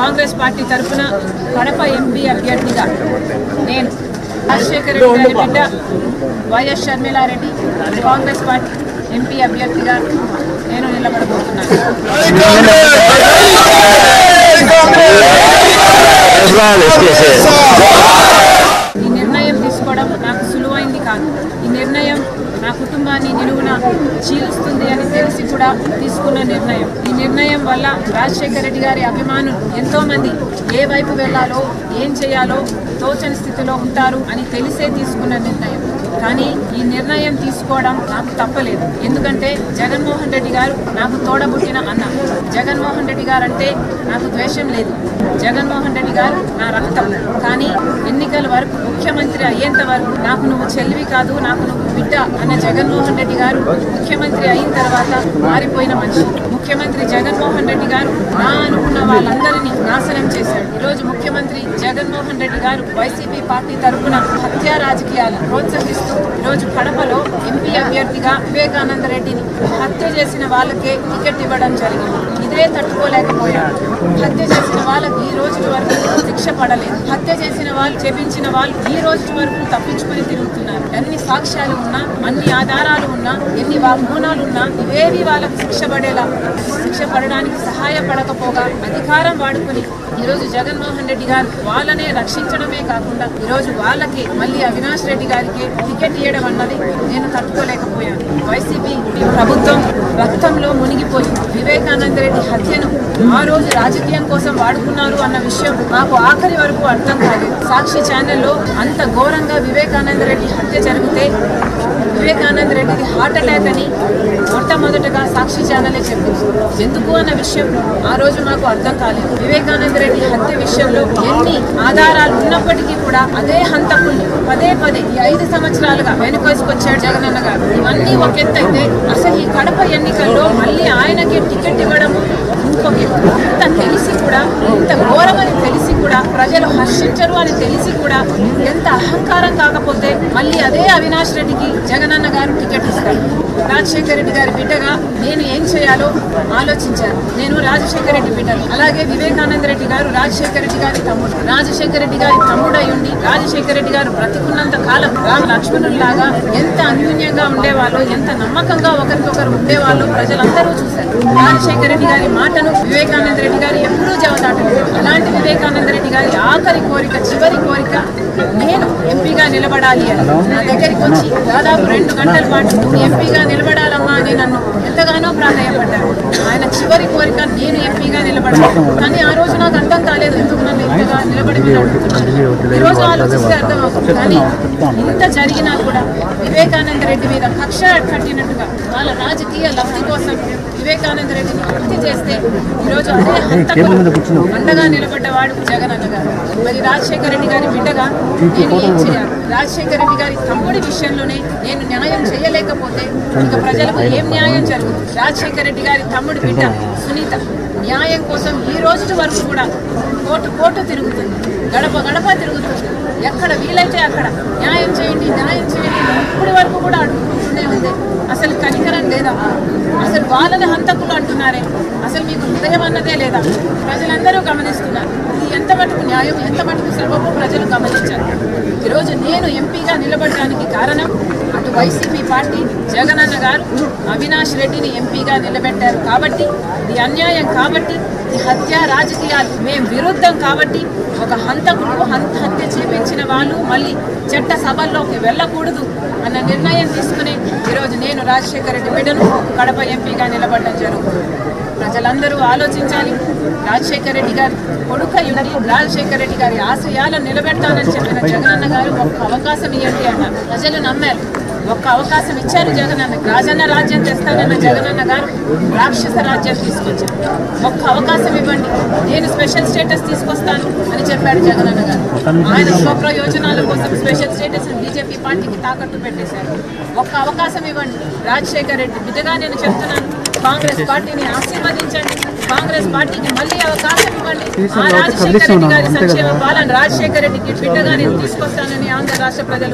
Congress party తరఫున Kadapa MP అభ్యర్థిగా నేను రాజశేఖర రెడ్డి గారి బిడ్డ YS Sharmila Reddy Congress party MP అభ్యర్థిగా నేను నిలబడబోతున్నాను. ఈ నిర్ణయం తీసుకోవడం నాకు సులువైంది కాదు. ఈ నిర్ణయం నా కుటుంబాన్ని నిలువున చీలుస్తుంది అని తెలిసి కూడా తీసుకున్న నిర్ణయం. ఈ నిర్ణయం వల్ల రాజశేఖర రెడ్డి గారి అభిమానులు ఎంతోమంది ఏ వైపు వెళ్లాలో ఏం చేయాలో తోచని స్థితిలో ఉంటారు అని తెలిసే తీసుకున్న నిర్ణయం. కానీ ఈ నిర్ణయం తీసుకోవడం నాకు తప్పలేదు. ఎందుకంటే జగన్మోహన్ రెడ్డి గారు నాకు తోడబుట్టిన అన్న. జగన్మోహన్ రెడ్డి గారు అంటే నాకు ద్వేషం లేదు. జగన్మోహన్ రెడ్డి గారు నా రక్తం. కానీ ఎన్నికల వరకు ముఖ్యమంత్రి అయ్యేంత వరకు నాకు నువ్వు చెల్లివి కాదు, నాకు నువ్వు బిడ్డ అన్న జగన్మోహన్ రెడ్డి గారు ముఖ్యమంత్రి అయిన తర్వాత మారిపోయిన మనిషి. ముఖ్యమంత్రి జగన్మోహన్ రెడ్డి గారు నా అనుకున్న వాళ్ళందరినీ నాశనం చేశాడు. ఈరోజు ముఖ్యమంత్రి జగన్మోహన్ రెడ్డి గారు వైసీపీ పార్టీ తరఫున హత్యా రాజకీయాలు ప్రోత్సహిస్తూ ఈరోజు కడపలో ఎంపీ అభ్యర్థిగా వివేకానంద రెడ్డిని హత్య చేసిన వాళ్ళకే టికెట్ ఇవ్వడం జరిగింది. ఇదే తట్టుకోలేకపోయాడు. హత్య చేసిన వాళ్ళకి ఈ రోజు వరకు శిక్ష పడలేదు. హత్య చేసిన వాళ్ళు చేపించిన వాళ్ళు ఈ రోజు వరకు తప్పించుకొని తిరుగుతున్నారు. ఎన్ని సాక్ష్యాలు ఉన్నా, అన్ని ఆధారాలు ఉన్నా, ఎన్ని వాగ్మూనాలు ఉన్నా ఇవేవి వాళ్ళకు శిక్ష పడడానికి సహాయపడకపోగా అధికారం వాడుకుని ఈరోజు జగన్మోహన్ రెడ్డి గారు వాళ్ళనే రక్షించడమే కాకుండా ఈరోజు వాళ్ళకి మళ్ళీ అవినాష్ రెడ్డి గారికి టికెట్ ఇవ్వడం అన్నది నేను తట్టుకోలేకపోయాను. వైసీపీ ప్రభుత్వం రక్తంలో మునిగిపోయింది. వివేకానంద రెడ్డి హత్యను ఆ రోజు రాజకీయం కోసం వాడుకున్నారు అన్న విషయం నాకు ఆఖరి వరకు అర్థం కాలేదు. సాక్షి ఛానల్లో అంత ఘోరంగా వివేకానంద రెడ్డి హత్య జరిగితే వివేకానంద రెడ్డిది హార్ట్ అటాక్ అని మొట్టమొదటగా సాక్షి ఛానలే చెప్పింది. ఎందుకు అన్న విషయం ఆ రోజు మాకు అర్థం కాలేదు. వివేకానంద రెడ్డి హత్య విషయంలో ఎన్ని ఆధారాలు ఉన్నప్పటికీ కూడా అదే హంతకుల్ని పదే ఈ 5 సంవత్సరాలుగా వెనుకొచ్చాడు జగనన్న గారు. ఇవన్నీ ఒక ఎత్తు అయితే అసలు ఈ కడప ఎన్నికల్లో మళ్ళీ ఆయనకి టికెట్ ఇవ్వడము ఇంకొక ఎత్తు. ఇంత తెలిసి కూడా, ఇంత ఘోరమని తెలిసి కూడా, ప్రజలు హర్షించరు అని తెలిసి కూడా ఎంత అహంకారం కాకపోతే మళ్ళీ అదే అవినాష్ రెడ్డికి జగనన్న గారు టికెట్ ఇస్తారు. రాజశేఖర రెడ్డి గారి బిడ్డగా నేను ఏం చేయాలో ఆలోచించాను. నేను రాజశేఖర రెడ్డి బిడ్డను. అలాగే వివేకానంద రెడ్డి గారు రాజశేఖర రెడ్డి గారి తమ్ముడు. రాజశేఖర రెడ్డి గారి తమ్ముడై ఉండి రాజశేఖర రెడ్డి గారు బ్రతికున్నంత కాలం రామ లక్ష్మణుల్లాగా ఎంత అన్యూన్యంగా ఉండేవాళ్ళు, ఎంత నమ్మకంగా ఒకరికొకరు ఉండేవాళ్ళు ప్రజలందరూ చూశారు. రాజశేఖర రెడ్డి గారి మాటను వివేకానంద రెడ్డి గారు ఎప్పుడూ జవదాటలేదు. అలాంటి వివేకానంద రెడ్డి గారి ఆఖరి కోరిక, చివరి కోరిక నేను ఎంపీగా నిలబడాలి అని నా దగ్గరికి వచ్చి దాదాపు 2 గంటల పాటు ఎంపీగా నిలబడాలమ్మా అని నన్ను ఎంతగానో ప్రాధాయపడ్డారు. ఆయన చివరి కోరిక నేను ఎంపీగా నిలబడాలి. కానీ ఆ రోజు నాకు అర్థం కాలేదు ఎందుకు నన్ను ఎంపీగా నిలబడమని అడుగుతున్నాను. ఈరోజు ఆలోచిస్తే అర్థమవుతుంది. కానీ ఇంత జరిగినా కూడా వివేకానంద రెడ్డి మీద కక్ష కట్టినట్టుగా వాళ్ళ రాజకీయ లబ్ధి కోసం వివేకానంద రెడ్డిని హత్య చేస్తే ఈరోజు అదే హంతకు అండగా నిలబడ్డవాడు జగనన్న గారు. మరి రాజశేఖర రెడ్డి గారి బిడ్డగా నేను ఏం చేయాలి? రాజశేఖర రెడ్డి గారి తమ్ముడి విషయంలోనే నేను న్యాయం చేయలేకపోతే ఇక ప్రజలకు ఏం న్యాయం జరుగుతుంది? రాజశేఖర రెడ్డి గారి తమ్ముడి బిడ్డ సునీత న్యాయం కోసం ఈ రోజు వరకు కూడా కోర్టు తిరుగుతుంది, గడప తిరుగుతుంది. ఎక్కడ వీలైతే అక్కడ న్యాయం చేయండి ఇప్పటి వరకు కూడా అడుగుతూనే ఉంది. అసలు కనికరం లేదా? అసలు వాళ్ళని హంతకులు అంటున్నారే, అసలు మీకు హృదయం అన్నదే లేదా? ప్రజలందరూ గమనిస్తున్నారు. ఇది ఎంత మటుకు న్యాయం, ఎంత మటుకు సబబు ప్రజలు గమనించారు. ఈరోజు నేను ఎంపీగా నిలబడడానికి కారణం అటు వైసీపీ పార్టీ జగనన్న గారు అవినాష్ రెడ్డిని ఎంపీగా నిలబెట్టారు కాబట్టి, ఇది అన్యాయం కాబట్టి, ఈ హత్య రాజకీయాలు మేము విరుద్ధం కాబట్టి ఒక హంతకులు హత్య చేపించిన వాళ్ళు మళ్ళీ చట్ట సభల్లోకి వెళ్ళకూడదు అన్న నిర్ణయం తీసుకుని ఈరోజు నేను రాజశేఖర రెడ్డి బిడ్డను కడప ఎంపీగా నిలబడడం జరుగుతుంది. ప్రజలందరూ ఆలోచించాలి. రాజశేఖర రెడ్డి గారి కొడుకయ్యుండి రాజశేఖర రెడ్డి గారి ఆశయాలను నిలబెడతానని చెప్పిన జగనన్న గారు ఒక్క అవకాశం ఇవ్వండి అన్నారు. ప్రజలు నమ్మారు. ఒక్క అవకాశం ఇచ్చారు జగనన్న. రాజన్న రాజ్యం తెస్తానన్న జగనన్న గారు రాక్షస రాజ్యం తీసుకొచ్చారు. ఒక్క అవకాశం ఇవ్వండి, నేను స్పెషల్ స్టేటస్ తీసుకొస్తాను అని చెప్పాడు జగనన్న గారు. ఆయన స్వప్రయోజనాల కోసం స్పెషల్ స్టేటస్ బీజేపీ పార్టీకి తాకట్టు పెట్టేశారు. ఒక్క అవకాశం ఇవ్వండి. రాజశేఖర రెడ్డి బిడ్డగా నేను చెప్తున్నాను, కాంగ్రెస్ పార్టీని ఆశీర్వదించండి. కాంగ్రెస్ పార్టీకి మళ్ళీ అవకాశం ఇవ్వండి. ఆ రాజశేఖర రెడ్డి గారి సంక్షేమ పాలన రాజశేఖర రెడ్డికి బిడ్డగా నేను తీసుకొస్తానని ఆంధ్ర రాష్ట్ర ప్రజలు